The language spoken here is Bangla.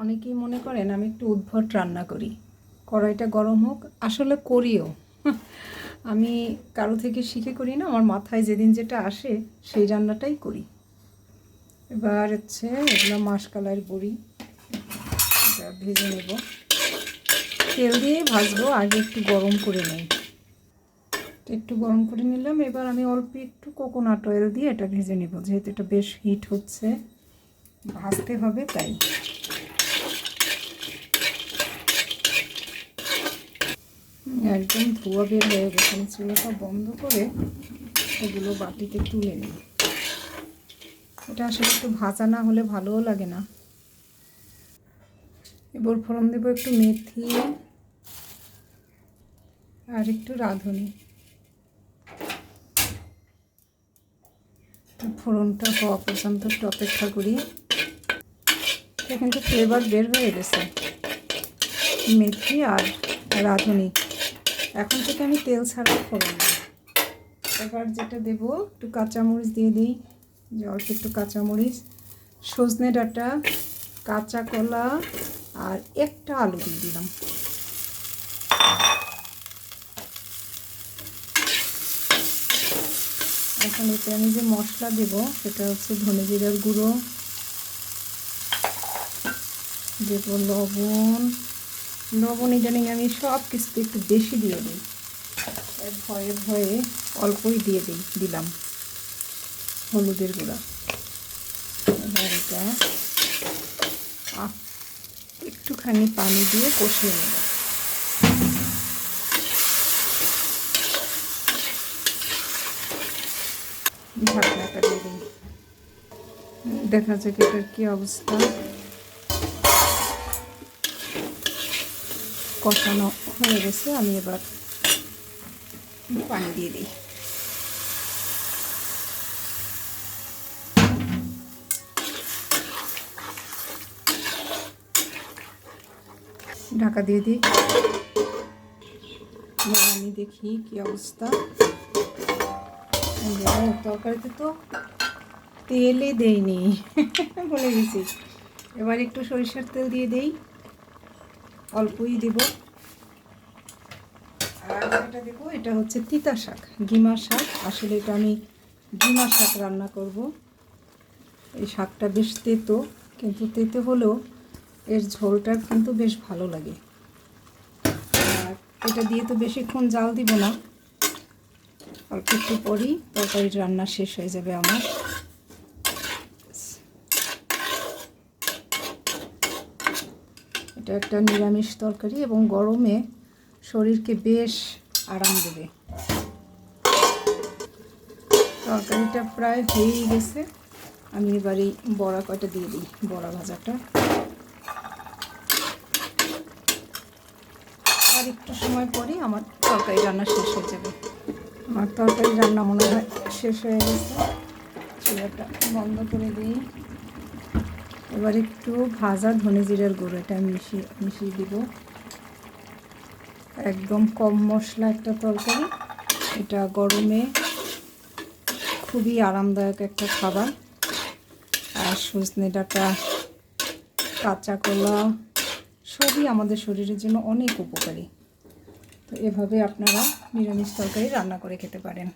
অনেকেই মনে করেন আমি একটু উদ্ভট রান্না করি, কড়াইটা গরম হোক, আসলে করিও। আমি কারো থেকে শিখে করি না, আমার মাথায় যেদিন যেটা আসে সেই রান্নাটাই করি। এবার হচ্ছে এগুলো মাসকলাইয়ের বড়ি, এটা ভেজে নেব, তেল দিয়ে ভাজবো, আগে একটু গরম করে নেই। একটু গরম করে নিলাম, এবার আমি অল্প একটু কোকোনাট অয়েল দিয়ে এটা ভেজে নেব, যেহেতু এটা বেশ হিট হচ্ছে, ভাজতে হবে তাই। একদম ধোয়া বের হয়ে গেছে, আমি চুলাটা বন্ধ করে এগুলো বাটিতে তুলে নিই। এটা আসলে একটু ভাজা না হলে ভালোও লাগে না। এবার ফোড়ন দেবো একটু মেথি আর একটু রাঁধুনি। ফোড়নটা হওয়া পর্যন্ত একটু অপেক্ষা করি। এটা কিন্তু ফ্লেভার বের হয়ে গেছে, মেথি আর রাঁধুনি। এখন থেকে আমি তেল ছাড়া ফোড়ন দিই। এবার যেটা দেবো, একটু কাঁচামরিচ দিয়ে দিই, যে অল্প একটু কাঁচামরিচ, সজনে ডাঁটা, কাঁচা কলা আর একটা আলু দিয়ে দিলাম। এখন এতে আমি যে মশলা দেবো সেটা হচ্ছে ধনে জিরার গুঁড়ো, দেবো লবণ ইদানিং আমি সব কিছুতে একটু বেশি দিয়ে দিই, ভয়ে ভয়ে অল্পই দিলাম হলুদের গুঁড়া। এবার এটা একটুখানি পানি দিয়ে কষিয়ে নেব। ঢাকনাটা দিয়ে দিই, দেখা যাক এটার কী অবস্থা। কষানো হয়ে গেছে, আমি এবার পানি দিয়ে দিই। ঢাকা দিয়ে দিই, আমি দেখি কি অবস্থা। তরকারিতে তো তেলই দেইনি, বলে গেছি। এবার একটু সরিষার তেল দিয়ে দেই, অল্পই দেব। আর যেটা দেবো এটা হচ্ছে তিতা শাক, গিমা শাক। আসলে এটা আমি গিমা শাক রান্না করব। এই শাকটা বেশ তেতো, কিন্তু তেতো হলেও এর ঝোলটা কিন্তু বেশ ভালো লাগে। আর এটা দিয়ে তো বেশিক্ষণ জাল দিব না, অল্প একটু পরই তরকারির রান্না শেষ হয়ে যাবে আমার। এটা একটা নিরামিষ তরকারি এবং গরমে শরীরকে বেশ আরাম দেবে। তরকারিটা প্রায় হয়েই গেছে, আমি এবারে বড়া কয়টা দিয়ে দিই, বড়া ভাজাটা। আর একটু সময় পরেই আমার তরকারি রান্না শেষ হয়ে যাবে। আমার তরকারি রান্না মনে হয় শেষ হয়ে গেছে, চুলাটা বন্ধ করে দিই। এবার একটু ভাজা ধনে জিরার গুঁড়ো এটা মিশিয়ে দিব। একদম কম মশলা একটা তরকারি, এটা গরমে খুবই আরামদায়ক একটা খাবার। আর সজনে ডাঁটা, কাঁচা কলা সবই আমাদের শরীরের জন্য অনেক উপকারী। তো এভাবে আপনারা নিরামিষ তরকারি রান্না করে খেতে পারেন।